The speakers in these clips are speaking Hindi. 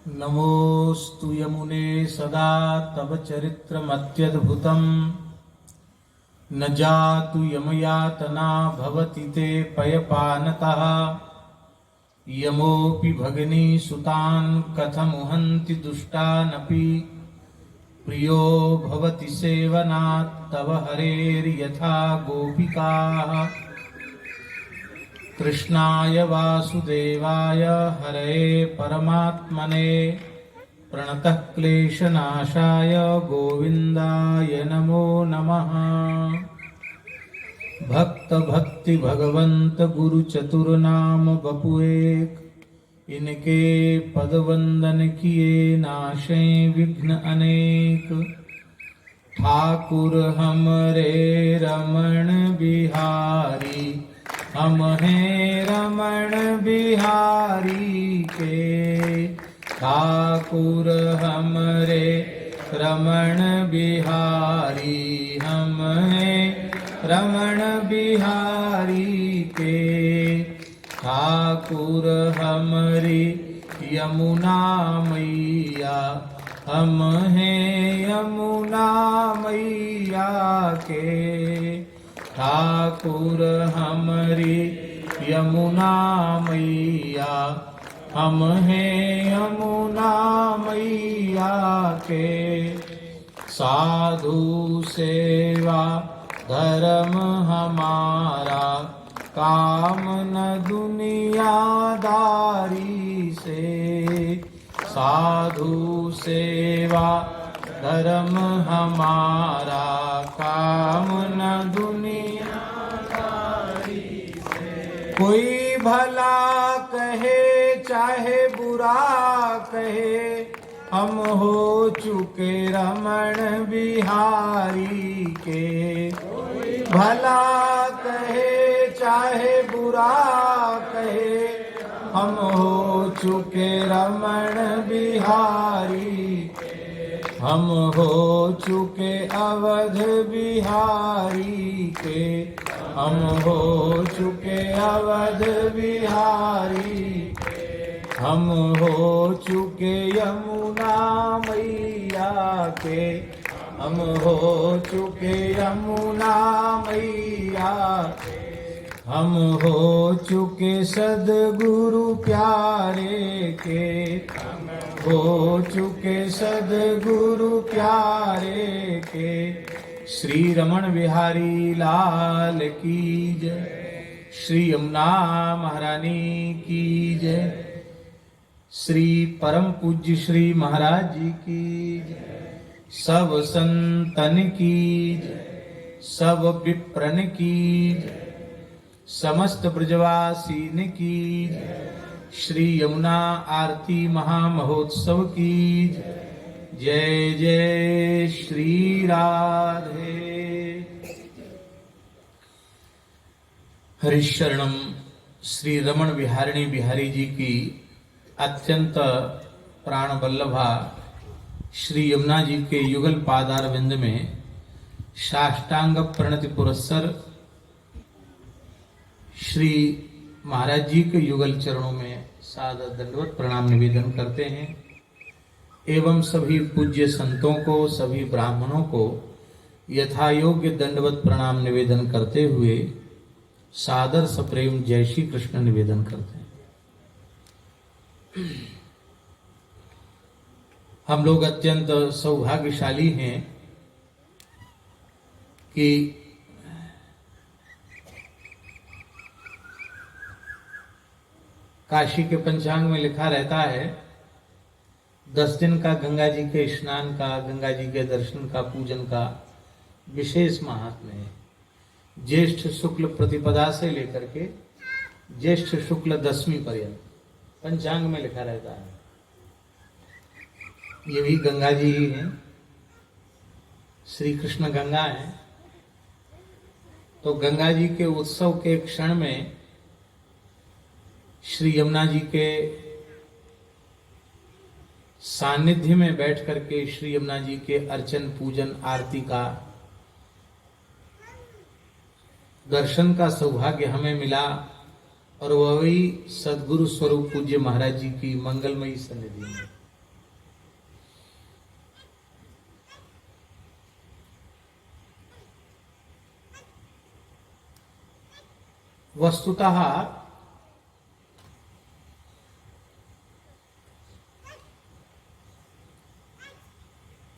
नमोस्तु यमुने सदा तव चरित्रमत्यद्भुतम् न जातु यमयातना भवति ते पयपानतः यमोऽपि भगिनी सुतान् कथमुहन्ति दुष्टानपि प्रियो भवति सेवनात् तव हरेर्यथा गोपिकाः कृष्णाय वासुदेवाय हरये परमात्मने प्रणतः क्लेशनाशाय गोविन्दाय नमो नमः। भक्त भक्ति भगवंत गुरु चतुर नाम बपु एक, इनके पद वंदन किए नाशे विघ्न अनेक। ठाकुर हमरे रमण बिहारी, हम हैं रमण बिहारी के। ठाकुर हमरे रमण बिहारी, हम हैं रमण बिहारी के। ठाकुर हमरी यमुना मैया, हम हैं यमुना मैया के। ठाकुर हमरी यमुना मैया, हम हैं यमुना मैया के। साधु सेवा धर्म हमारा, काम न दुनियादारी से। साधु सेवा धर्म हमारा, काम न दुनियादारी से। कोई भला कहे चाहे बुरा कहे, हम हो चुके रमण बिहारी के। भला कहे चाहे बुरा कहे, हम हो चुके रमण बिहारी। हम हो चुके अवध बिहारी के। हम हो चुके अवध बिहारी। हम हो चुके यमुना मैया के। हम हो चुके यमुना मैया। हम हो चुके सद्गुरु प्यारे के। हो चुके सद्गुरु प्यारे के। श्री रमण बिहारी लाल की जय। श्री यमुना महारानी की जय। श्री परम पूज्य श्री महाराज जी की जय। सब संतन की जय। सब विप्रन की जय। समस्त ब्रजवासीन की जय। श्री यमुना आरती महामहोत्सव की जय जय श्री राधे। हरिशरणम श्री रमण बिहारिणी बिहारी जी की अत्यंत प्राण वल्लभा श्री यमुना जी के युगल पादार विंद में साष्टांग प्रणति पुरस्सर श्री महाराज जी के युगल चरणों में सादर दंडवत प्रणाम निवेदन करते हैं एवं सभी पूज्य संतों को, सभी ब्राह्मणों को यथा योग्य दंडवत प्रणाम निवेदन करते हुए सादर सप्रेम जय श्री कृष्ण निवेदन करते हैं। हम लोग अत्यंत सौभाग्यशाली हैं कि काशी के पंचांग में लिखा रहता है 10 दिन का गंगा जी के स्नान का, गंगा जी के दर्शन का, पूजन का विशेष महात्म्य है। ज्येष्ठ शुक्ल प्रतिपदा से लेकर के ज्येष्ठ शुक्ल दशमी पर्यंत पंचांग में लिखा रहता है। ये भी गंगा जी ही हैं, श्री कृष्ण गंगा हैं। तो गंगा जी के उत्सव के क्षण में श्री यमुना जी के सानिध्य में बैठ करके श्री यमुना जी के अर्चन पूजन आरती का दर्शन का सौभाग्य हमें मिला और वही सद्गुरु स्वरूप पूज्य महाराज जी की मंगलमयी सन्निधि में वस्तुतः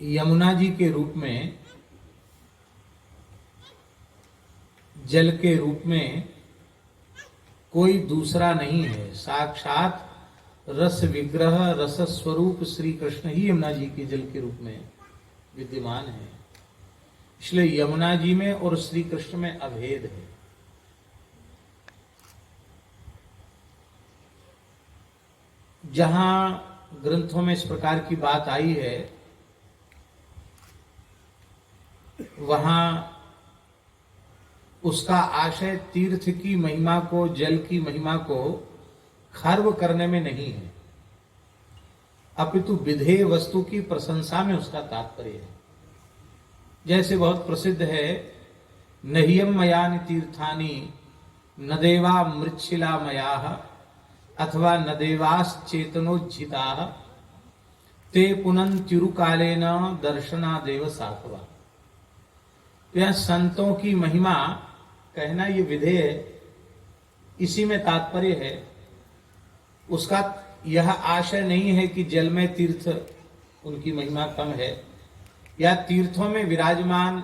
यमुना जी के रूप में, जल के रूप में कोई दूसरा नहीं है। साक्षात रस विग्रह, रस स्वरूप श्री कृष्ण ही यमुना जी के जल के रूप में विद्यमान है। इसलिए यमुना जी में और श्री कृष्ण में अभेद है। जहां ग्रंथों में इस प्रकार की बात आई है, वहां उसका आशय तीर्थ की महिमा को, जल की महिमा को खर्व करने में नहीं है, अपितु विधेय वस्तु की प्रशंसा में उसका तात्पर्य है। जैसे बहुत प्रसिद्ध है, नहियम मयानि तीर्थानि न देवा मृच्छिला मयाः अथवा न देवाश्चेतनोज्झिताः ते पुनन्त्युरुकालेन दर्शनादेव सात्वा। यह संतों की महिमा कहना ये विधेय है, इसी में तात्पर्य है। उसका यह आशय नहीं है कि जल में तीर्थ उनकी महिमा कम है, या तीर्थों में विराजमान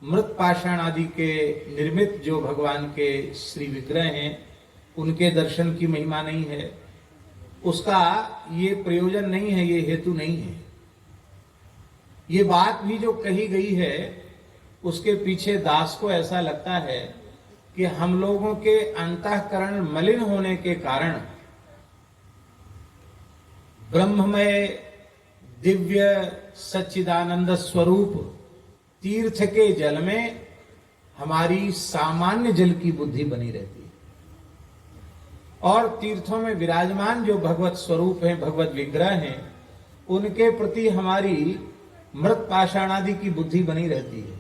मृत पाषाण आदि के निर्मित जो भगवान के श्री विग्रह हैं उनके दर्शन की महिमा नहीं है। उसका ये प्रयोजन नहीं है, ये हेतु नहीं है। ये बात भी जो कही गई है उसके पीछे दास को ऐसा लगता है कि हम लोगों के अंतःकरण मलिन होने के कारण ब्रह्ममय दिव्य सच्चिदानंद स्वरूप तीर्थ के जल में हमारी सामान्य जल की बुद्धि बनी रहती है, और तीर्थों में विराजमान जो भगवत स्वरूप हैं, भगवत विग्रह हैं, उनके प्रति हमारी मृत पाषाणादि की बुद्धि बनी रहती है।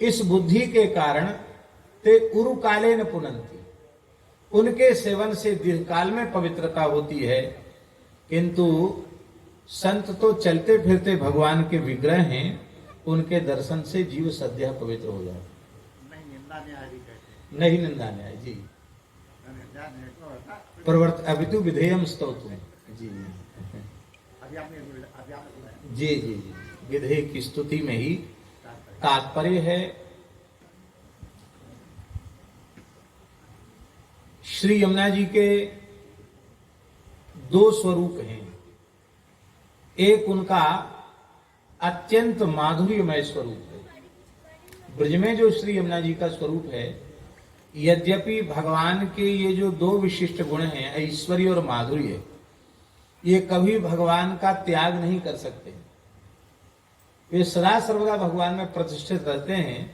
इस बुद्धि के कारण ते उरुकालेन पुनन्ति, उनके सेवन से दीर्घकाल में पवित्रता होती है, किंतु संत तो चलते फिरते भगवान के विग्रह हैं, उनके दर्शन से जीव सद्य पवित्र हो जाता। नहीं निंदा न्याय जी, प्रवर्त अभितु विधेयम स्तोत्रम जी जी जी जी, विधेय की स्तुति में ही तात्पर्य है। श्री यमुना जी के दो स्वरूप हैं। एक उनका अत्यंत माधुर्यमय स्वरूप है। ब्रज में जो श्री यमुना जी का स्वरूप है, यद्यपि भगवान के ये जो दो विशिष्ट गुण हैं, ऐश्वर्य और माधुर्य, ये कभी भगवान का त्याग नहीं कर सकते। वे सदा सर्वदा भगवान में प्रतिष्ठित रहते हैं,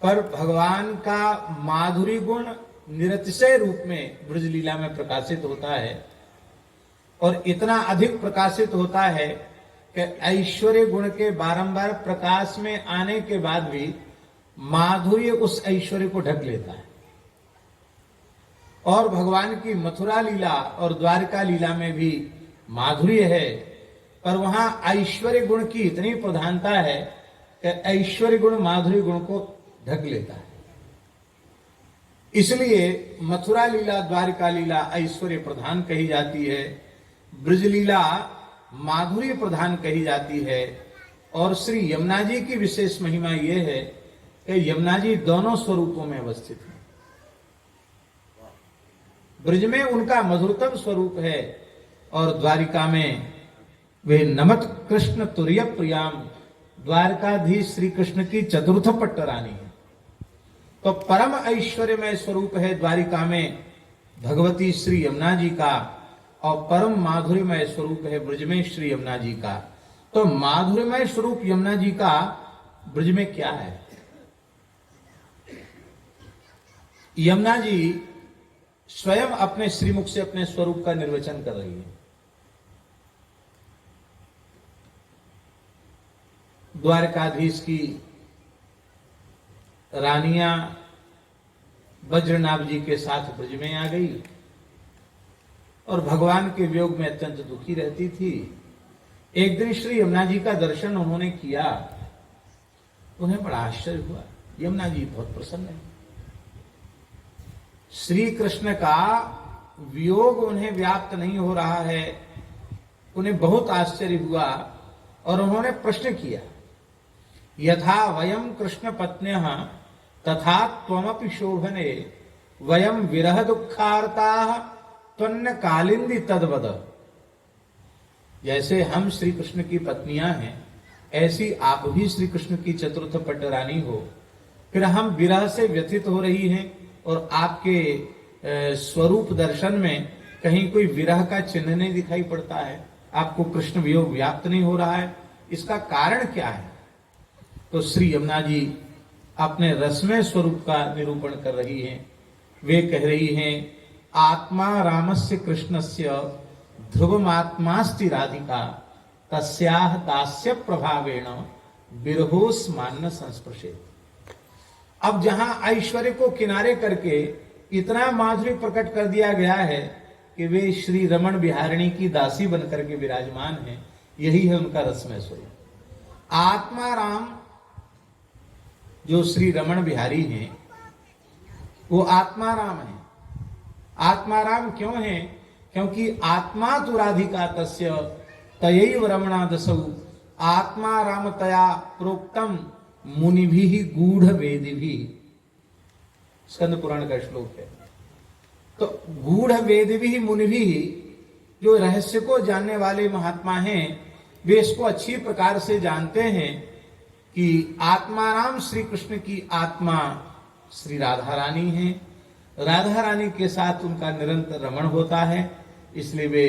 पर भगवान का माधुरी गुण निरतिशय रूप में ब्रज लीला में प्रकाशित होता है, और इतना अधिक प्रकाशित होता है कि ऐश्वर्य गुण के बारंबार प्रकाश में आने के बाद भी माधुर्य उस ऐश्वर्य को ढक लेता है। और भगवान की मथुरा लीला और द्वारका लीला में भी माधुर्य है, पर वहां ऐश्वर्य गुण की इतनी प्रधानता है कि ऐश्वर्य गुण माधुर्य गुण को ढक लेता है। इसलिए मथुरा लीला, द्वारका लीला ऐश्वर्य प्रधान कही जाती है, ब्रज लीला माधुर्य प्रधान कही जाती है। और श्री यमुना जी की विशेष महिमा यह है कि यमुना जी दोनों स्वरूपों में अवस्थित है। ब्रज में उनका मधुरतम स्वरूप है, और द्वारिका में वे नमत कृष्ण तुर्य प्रियाम, द्वारकाधीश श्री कृष्ण की चतुर्थ पट्टरानी है। तो परम ऐश्वर्यमय स्वरूप है द्वारिका में भगवती श्री यमुना जी का, और परम माधुर्यमय स्वरूप है ब्रज में श्री यमुना जी का। तो माधुर्यमय स्वरूप यमुना जी का ब्रज में क्या है? यमुना जी स्वयं अपने श्रीमुख से अपने स्वरूप का निर्वचन कर रही है। द्वारकाधीश की रानियां वज्रनाभ जी के साथ ब्रज में आ गई, और भगवान के वियोग में अत्यंत दुखी रहती थी। एक दिन श्री यमुना जी का दर्शन उन्होंने किया, उन्हें बड़ा आश्चर्य हुआ। यमुना जी बहुत प्रसन्न है, श्री कृष्ण का वियोग उन्हें व्याप्त नहीं हो रहा है। उन्हें बहुत आश्चर्य हुआ और उन्होंने प्रश्न किया, यथा वयम कृष्ण पत्न्यः तथा त्वमपि शोभने वयम विरह दुखार्ताः त्वन्न कालिंदी तद्वद। जैसे हम श्री कृष्ण की पत्नियां हैं, ऐसी आप भी श्री कृष्ण की चतुर्थ पट रानी हो। फिर हम विरह से व्यथित हो रही हैं और आपके स्वरूप दर्शन में कहीं कोई विरह का चिन्ह नहीं दिखाई पड़ता है, आपको कृष्ण वियोग व्याप्त नहीं हो रहा है, इसका कारण क्या है? तो श्री यमुना जी अपने रसमय स्वरूप का निरूपण कर रही हैं। वे कह रही हैं, आत्मा रामस्य कृष्णस्य ध्रुवमात्मास्ति राधिका तस्याह दास्य प्रभावेण विरहोस्मान्न संस्पृशेत। अब जहां ऐश्वर्य को किनारे करके इतना माधुर्य प्रकट कर दिया गया है कि वे श्री रमण बिहारिणी की दासी बनकर के विराजमान हैं, यही है उनका रसमय स्वरूप। आत्मा राम जो श्री रमण बिहारी हैं, वो आत्मा राम है। आत्मा राम क्यों है? क्योंकि आत्मा तु राधिका तस्य तयैव रमणा दसौ आत्मा रामतया प्रोक्तम मुनिभिः गूढ़ वेदिभिः। स्कंद पुराण का श्लोक है। तो गूढ़ वेदिभिः मुनिभिः, जो रहस्य को जानने वाले महात्मा हैं, वे इसको अच्छी प्रकार से जानते हैं कि आत्माराम श्री कृष्ण की आत्मा श्री राधा रानी है। राधा रानी के साथ उनका निरंतर रमण होता है, इसलिए वे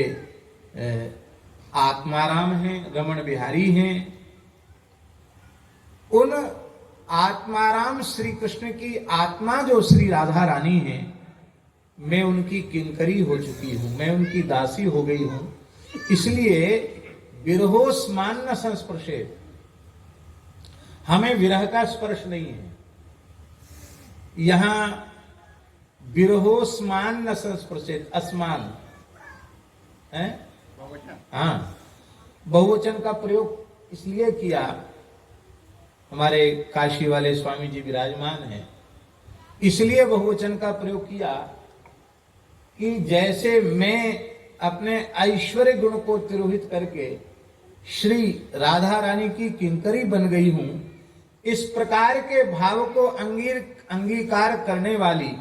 आत्माराम हैं, रमण बिहारी हैं। उन आत्माराम श्री कृष्ण की आत्मा जो श्री राधा रानी है, मैं उनकी किंकरी हो चुकी हूं, मैं उनकी दासी हो गई हूं, इसलिए विरहोस्मान्न संस्पर्शेत, हमें विरह का स्पर्श नहीं है। यहां विरहोस्मान्न संस्पर्शेत, अस्मान है, हाँ, बहुवचन का प्रयोग इसलिए किया, हमारे काशी वाले स्वामी जी विराजमान हैं, इसलिए बहुवचन का प्रयोग किया कि जैसे मैं अपने ऐश्वर्य गुण को तिरोहित करके श्री राधा रानी की किंकरी बन गई हूं, इस प्रकार के भाव को अंगीकार करने वाली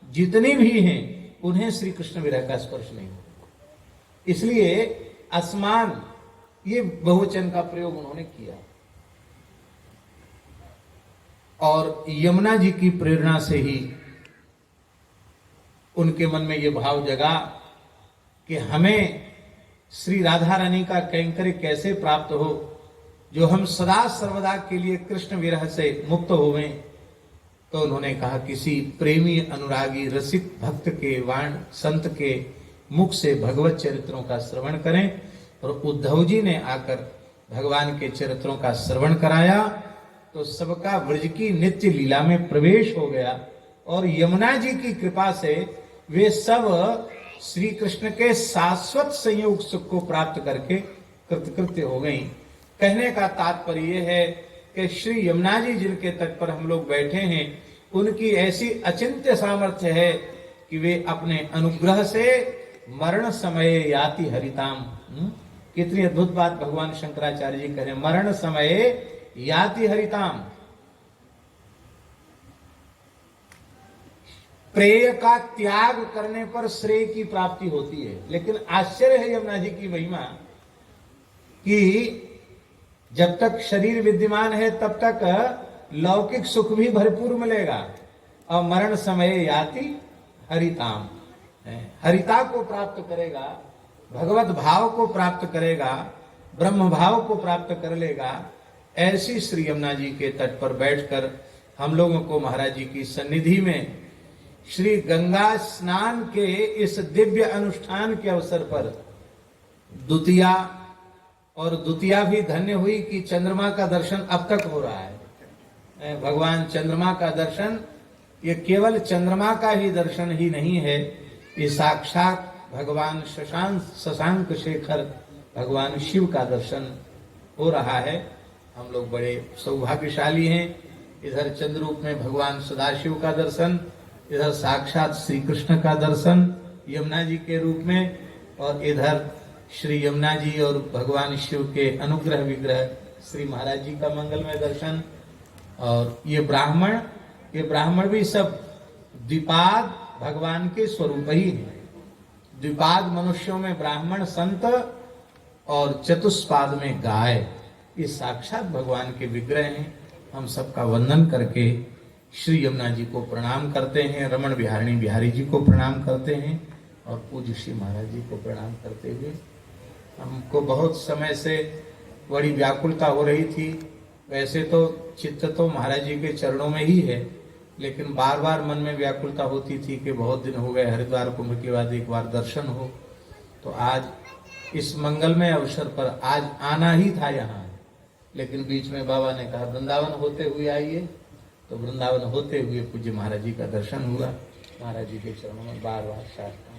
जितनी भी हैं, उन्हें श्री कृष्ण विरह का स्पर्श नहीं हो। इसलिए असमान, ये बहुवचन का प्रयोग उन्होंने किया। और यमुना जी की प्रेरणा से ही उनके मन में यह भाव जगा कि हमें श्री राधा रानी का कैंकर्य कैसे प्राप्त हो, जो हम सदा सर्वदा के लिए कृष्ण विरह से मुक्त होवें। तो उन्होंने कहा, किसी प्रेमी अनुरागी रसिक भक्त के वाण संत के मुख से भगवत चरित्रों का श्रवण करें। और उद्धव जी ने आकर भगवान के चरित्रों का श्रवण कराया, तो सबका ब्रज की नित्य लीला में प्रवेश हो गया। और यमुना जी की कृपा से वे सब श्री कृष्ण के शाश्वत संयोग सुख को प्राप्त करके कृतकृत्य हो गई। कहने का तात्पर्य यह है कि श्री यमुना जी जिनके तट पर हम लोग बैठे हैं, उनकी ऐसी अचिंत्य सामर्थ्य है कि वे अपने अनुग्रह से मरण समय याति हरिताम। कितनी अद्भुत बात भगवान शंकराचार्य जी कह रहे हैं, मरण समय याति हरिताम। प्रेय का त्याग करने पर श्रेय की प्राप्ति होती है। लेकिन आश्चर्य है यमुना जी की महिमा कि जब तक शरीर विद्यमान है तब तक लौकिक सुख भी भरपूर मिलेगा, और मरण समय याति हरिताम, हरिता को प्राप्त करेगा, भगवत भाव को प्राप्त करेगा, ब्रह्म भाव को प्राप्त कर लेगा। ऐसी श्री यमुना जी के तट पर बैठकर हम लोगों को महाराज जी की सन्निधि में श्री गंगा स्नान के इस दिव्य अनुष्ठान के अवसर पर द्वितीया, और द्वितीया भी धन्य हुई कि चंद्रमा का दर्शन अब तक हो रहा है। भगवान चंद्रमा का दर्शन, ये केवल चंद्रमा का ही दर्शन ही नहीं है, ये साक्षात भगवान शशांक शेखर भगवान शिव का दर्शन हो रहा है। हम लोग बड़े सौभाग्यशाली हैं। इधर चंद्र रूप में भगवान सदाशिव का दर्शन इधर साक्षात श्री कृष्ण का दर्शन यमुना जी के रूप में, और इधर श्री यमुना जी और भगवान शिव के अनुग्रह विग्रह श्री महाराज जी का मंगलमय दर्शन। और ये ब्राह्मण भी सब द्विपाद भगवान के स्वरूप ही है। द्विपाद मनुष्यों में ब्राह्मण, संत, और चतुष्पाद में गाय, ये साक्षात भगवान के विग्रह हैं। हम सबका वंदन करके श्री यमुना जी को प्रणाम करते हैं, रमण बिहारिणी बिहारी जी को प्रणाम करते हैं, और पूज्य श्री महाराज जी को प्रणाम करते हुए हमको बहुत समय से बड़ी व्याकुलता हो रही थी। वैसे तो चित्त तो महाराज जी के चरणों में ही है, लेकिन बार बार मन में व्याकुलता होती थी कि बहुत दिन हो गए हरिद्वार कुंभ के बाद एक बार दर्शन हो। तो आज इस मंगलमय अवसर पर आज आना ही था यहाँ, लेकिन बीच में बाबा ने कहा वृंदावन होते हुए आइए, तो वृंदावन होते हुए पूज्य महाराज जी का दर्शन हुआ। महाराज जी के चरणों में बार बार साष्टांग।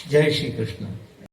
जय श्री कृष्ण।